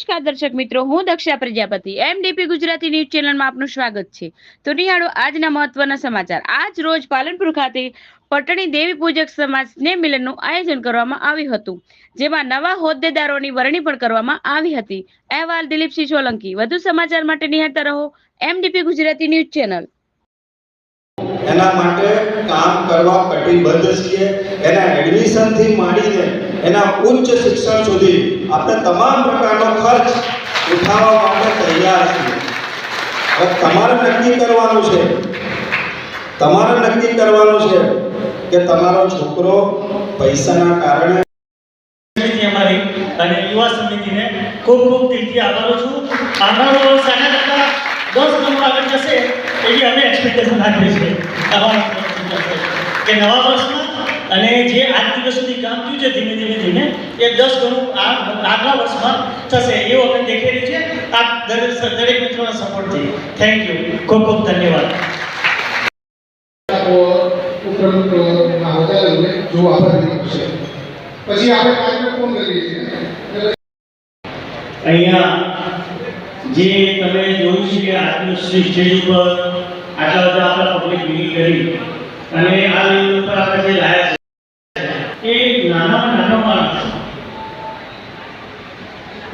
નમસ્કાર દર્શક મિત્રો, હું દક્ષા પ્રજાપતિ એમડીપી ગુજરાતી ન્યૂઝ ચેનલમાં આપનું સ્વાગત છે। તો નિહાળો આજના મહત્વના સમાચાર। આજ રોજ પાલનપુર ખાતે પટણી દેવી પૂજક સમાજ સ્નેહ મિલનનું આયોજન કરવામાં આવ્યું હતું, જેમાં નવા હોદ્દેદારોની વરણી પણ કરવામાં આવી હતી। અહેવાલ દિલીપસિંહ સોલંકી। વધુ સમાચાર માટે નિહાળતા રહો એમડીપી ગુજરાતી ન્યૂઝ ચેનલ। એના માટે કામ કરવા કટિબદ્ધ છીએ। એના એડમિશન થી માંડીને એના ઉચ્ચ શિક્ષણ સુધી આપણે તમામ પ્રકારનો ખર્ચ ઉઠાવવા માટે તૈયાર છીએ। હવે તમારે નક્કી કરવાનું છે કે તમારો છોકરો પૈસાના કારણે અમારી અને યુવા સમિતિને ખૂબ ખૂબ દિલથી આભાર છું। આગળ વર્ષ આના કરતા 10 ગણું આગળ જશે એવી અમે એક્સપેક્ટેશન રાખીએ છીએ કે નવા વર્ષમાં અને જે આજ દિવસ સુધી કામ થયું છે ધીમે ધીમે એ 10 ગણું આગલા વર્ષમાં થશે એવું અમે દેખી રહી છે। આ દરેક મિત્રોના સપોર્ટથી થેન્ક યુ, ખૂબ ખૂબ ધન્યવાદ। પછી આપણે કાર્યક્રમ પૂર્ણ કરીએ છીએ। અહીંયા જે તમે જોયું છે કે આજનું સ્ટેજ ઉપર આટલા બધા આપણા પબ્લિક ભેગી કરી અને આ લેવલ ઉપર આપણે જે લાયા છે એ નાનો માણસ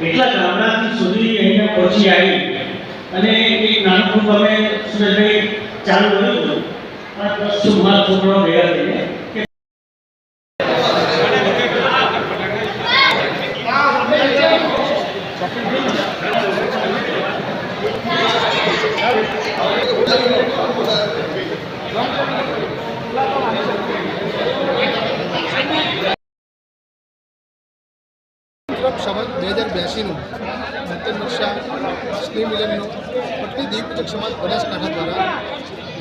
એટલા ગામડાથી સુધી અહીંયા પહોંચી આવી અને એક નાનું ગ્રુપ અમે સુરેશભાઈ ચાલુ કર્યું હતું। આ 10 છોકરાઓ ભેગા થઈને સંવત 2082નું નૂતન વર્ષા સ્નેહ મિલનનું પટણી દેવી પૂજક સમાજ બનાસકાંઠા દ્વારા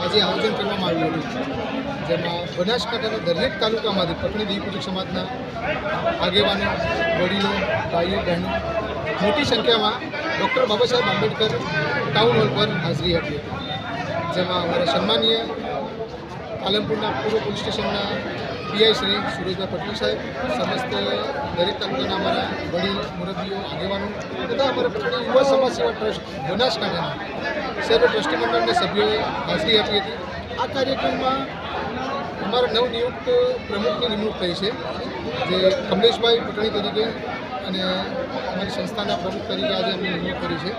આજે આયોજન કરવામાં આવ્યું હતું, જેમાં બનાસકાંઠાના દરેક તાલુકામાંથી પટણી દેવી પૂજક સમાજના આગેવાનો, વડીલો, ભાઈઓ, બહેનો મોટી સંખ્યામાં doctor Baba Saheb Ambedkar town hall પર હાજરી આપી હતી, જેમાં અમારા સન્માનીય પાલનપુરના પૂર્વ પોલીસ સ્ટેશનના પીઆઈ શ્રી સુરેશભાઈ પટેલ સાહેબ, સમસ્ત દરેક તાલુકાના અમારા વડીલ, મુરબ્બીઓ, આગેવાનો તથા અમારા પટણી યુવા સમાજ સેવા ટ્રસ્ટ બનાસકાંઠાના સર્વ ટ્રસ્ટી મંડળના સભ્યોએ હાજરી આપી હતી। આ કાર્યક્રમમાં અમારા નવનિયુક્ત પ્રમુખની નિમણૂક થઈ છે, જે કમલેશભાઈ પટણી તરીકે અને અમારી સંસ્થાના પ્રમુખ તરીકે આજે અમને નિમણૂક કરી છે।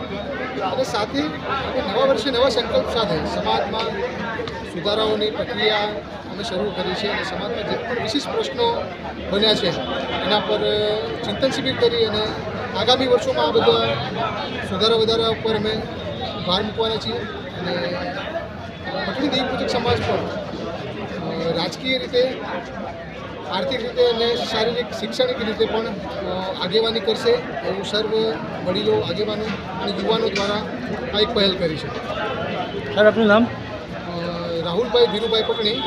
અને સાથે નવા વર્ષે નવા સંકલ્પ સાથે સમાજમાં સુધારાઓની પ્રક્રિયા અમે શરૂ કરી છે અને સમાજમાં જે પણ વિશિષ્ટ પ્રશ્નો બન્યા છે એના પર ચિંતન શિબિર કરી અને આગામી વર્ષોમાં આ બધા વધારા ઉપર અમે ભાર મૂકવાના છીએ। અને પટણી દેવી પૂજક સમાજ પર રાજકીય રીતે, આર્થિક રીતે અને શારીરિક શૈક્ષણિક રીતે પણ આગેવાની કરશે એવું સર્વ વડીલો, આગેવાનો અને યુવાનો દ્વારા આ એક પહેલ કરી છે। સર, આપનું નામ? રાહુલભાઈ ધીરુભાઈ પટણી,